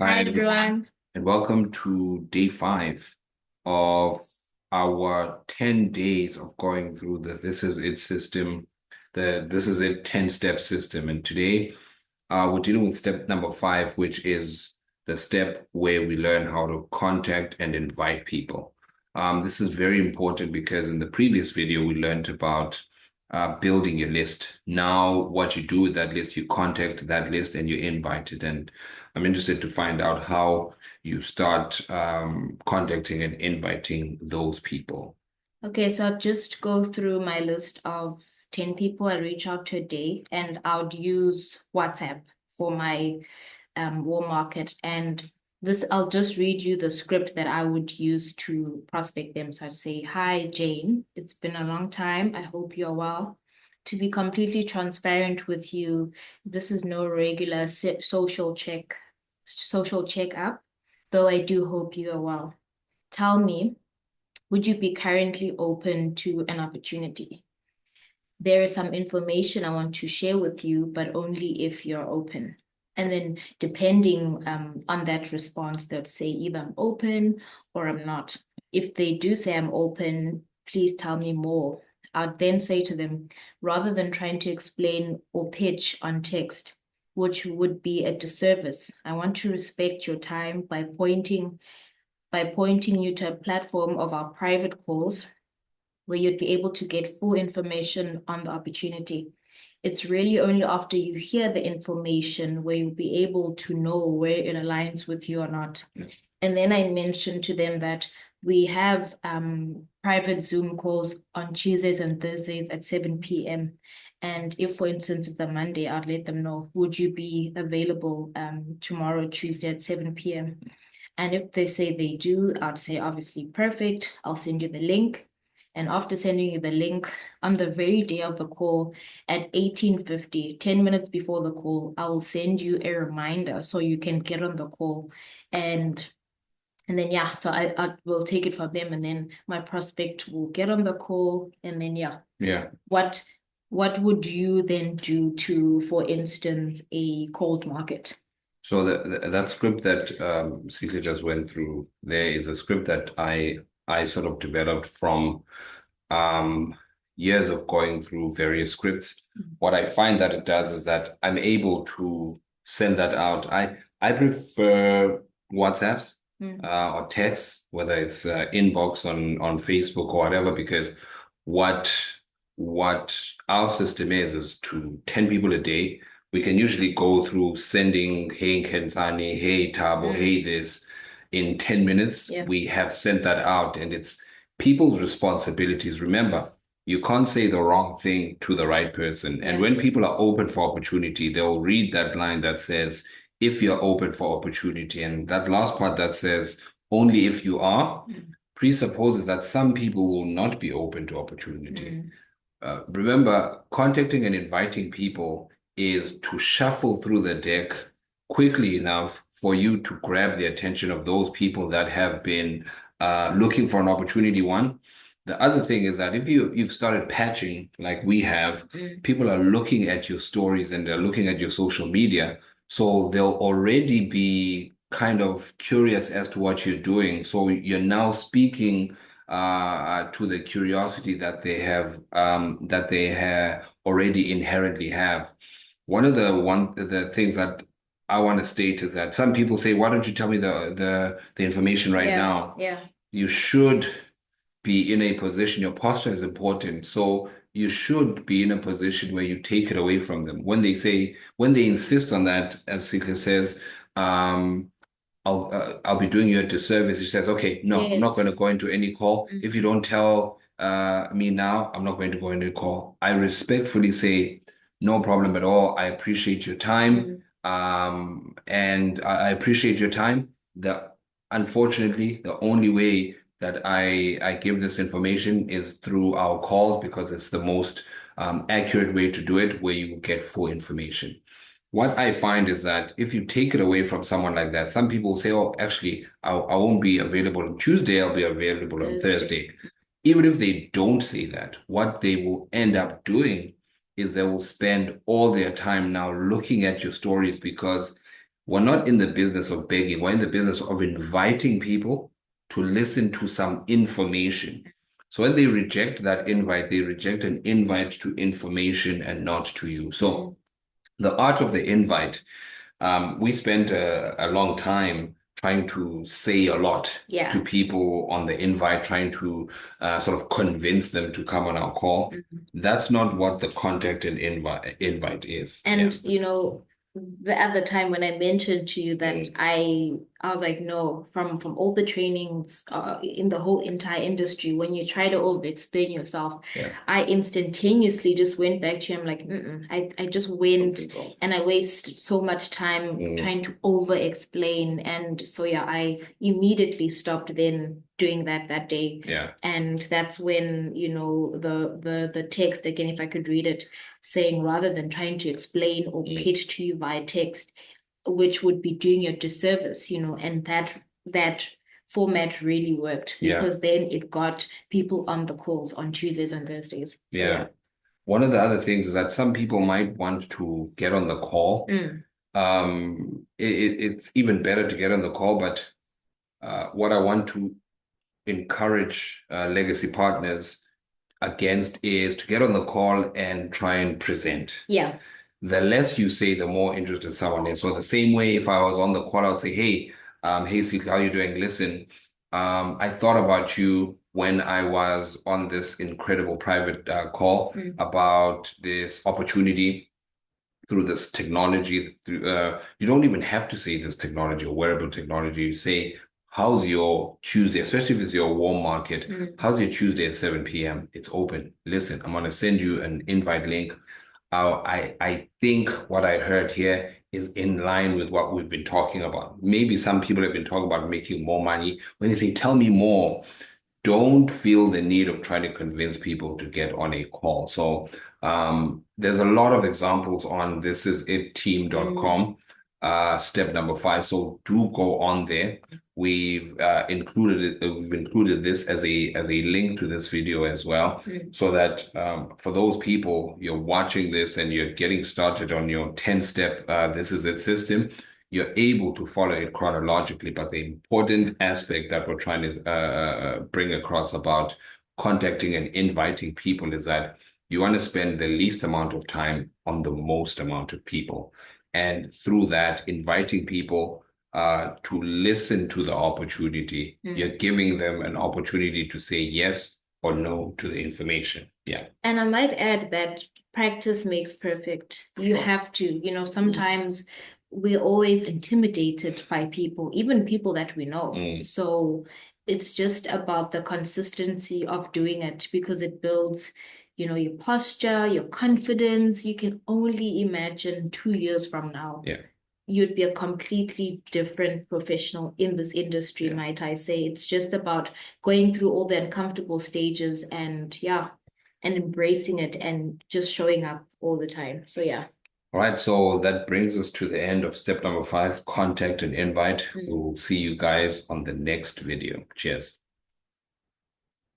Hi, Hi everyone, everyone. and welcome to day 5 of our 10 days of going through the This Is It system, the This Is It 10-step system. And today, we're dealing with step number 5, which is the step where we learn how to contact and invite people. This is very important because in the previous video, we learned about building your list. Now, what you do with that list, you contact that list and you invite it. And I'm interested to find out how you start contacting and inviting those people. Okay, so I'll just go through my list of 10 people I reach out to a day, and I would use WhatsApp for my warm market. And this, I'll just read you the script that I would use to prospect them. So I'd say, Hi, Jane. It's been a long time. I hope you're well. To be completely transparent with you, this is no regular social check up, though I do hope you are well. Tell me, would you be currently open to an opportunity? There is some information I want to share with you, but only if you're open. And then, depending on that response, they'll say either I'm open or I'm not. If they do say I'm open, please tell me more. I'd then say to them, rather than trying to explain or pitch on text, which would be a disservice, I want to respect your time by pointing you to a platform of our private calls where you'd be able to get full information on the opportunity. It's really only after you hear the information where you'll be able to know where it aligns with you or not. And then I mentioned to them that we have private Zoom calls on Tuesdays and Thursdays at 7 p.m. And if, for instance, it's a Monday, I'd let them know, would you be available tomorrow, Tuesday at 7 p.m.? And if they say they do, I'd say, obviously, perfect. I'll send you the link. And after sending you the link on the very day of the call at 18:50, 10 minutes before the call, I will send you a reminder so you can get on the call. And and then yeah, so I will take it from them and then my prospect will get on the call and then yeah. Yeah. What what would you then do to, for instance, a cold market? So that script that Cecily just went through, there is a script that I sort of developed from um, years of going through various scripts. What I find that it does is that I'm able to send that out. I prefer WhatsApps Mm, or text, whether it's inbox on Facebook or whatever, because what what our system is to 10 people a day. We can usually go through sending, hey Kenzani, hey Tabo, mm, hey this. In 10 minutes, yeah. we have sent that out, and it's people's responsibilities. Remember, you can't say the wrong thing to the right person. And Yeah. when people are open for opportunity, they'll read that line that says, if you're open for opportunity. And that last part that says, only if you are, Mm, presupposes that some people will not be open to opportunity. mm, Remember, contacting and inviting people is to shuffle through the deck quickly enough for you to grab the attention of those people that have been looking for an opportunity. One. The other thing is that if you've started patching like we have, mm, people are looking at your stories and they're looking at your social media, so they'll already be kind of curious as to what you're doing. So you're now speaking to the curiosity that they have already inherently have. One of the things that I want to state is that some people say, "Why don't you tell me the information right yeah. now?" Yeah. You should be in a position. Your posture is important, so you should be in a position where you take it away from them. When they insist on that, as Sika says, um, I'll be doing you a disservice. He says, okay, no, I'm not going Yes. to go into any call. Mm, If you don't tell me now, I'm not going to go into a call. I respectfully say, no problem at all. I appreciate your time. mm, And I appreciate your time. Unfortunately, the only way that I give this information is through our calls because it's the most accurate way to do it, where you get full information. What I find is that if you take it away from someone like that, some people say, oh, actually, I won't be available on Tuesday, I'll be available on Thursday. Thursday. Even if they don't say that, what they will end up doing is they will spend all their time now looking at your stories because we're not in the business of begging. We're in the business of inviting people to listen to some information. So when they reject that invite, they reject an invite to information and not to you. So the art of the invite, we spent a long time trying to say a lot to people on the invite, trying to sort of convince them to come on our call. That's not what the contact and invite is. And the other time when I mentioned to you that I was like, no, from all the trainings in the whole entire industry, when you try to over explain yourself, I instantaneously just went back to him like, I just went and I waste so much time trying to over explain. And so I immediately stopped then doing that day. And that's when, the text, again, if I could read it, saying rather than trying to explain or pitch to you via text, which would be doing you a disservice, and that format really worked because then it got people on the calls on Tuesdays and Thursdays. So, one of the other things is that some people might want to get on the call. It's even better to get on the call, but what I want to encourage legacy partners against is to get on the call and try and present. The less you say, the more interested someone is. So the same way, if I was on the call, I would say, hey, Cecil, how are you doing? Listen, I thought about you when I was on this incredible private call about this opportunity through this technology. You don't even have to say this technology or wearable technology. You say, how's your Tuesday, especially if it's your warm market, how's your Tuesday at 7 p.m.? It's open. Listen, I'm going to send you an invite link. I think what I heard here is in line with what we've been talking about. Maybe some people have been talking about making more money. When they say, tell me more, don't feel the need of trying to convince people to get on a call. So there's a lot of examples on thisisitteam.com, step number 5. So do go on there. We've included this as a link to this video as well, so that for those people, you're watching this and you're getting started on your 10-step This Is It system, you're able to follow it chronologically. But the important aspect that we're trying to bring across about contacting and inviting people is that you want to spend the least amount of time on the most amount of people. And through that, inviting people to listen to the opportunity, you're giving them an opportunity to say yes or no to the information. And I might add that practice makes perfect. You have to, sometimes we're always intimidated by people, even people that we know. So it's just about the consistency of doing it, because it builds, your posture, your confidence. You can only imagine 2 years from now. You'd be a completely different professional in this industry, might I say. It's just about going through all the uncomfortable stages and embracing it and just showing up all the time. So All right, so that brings us to the end of step number 5, contact and invite. We'll see you guys on the next video. Cheers.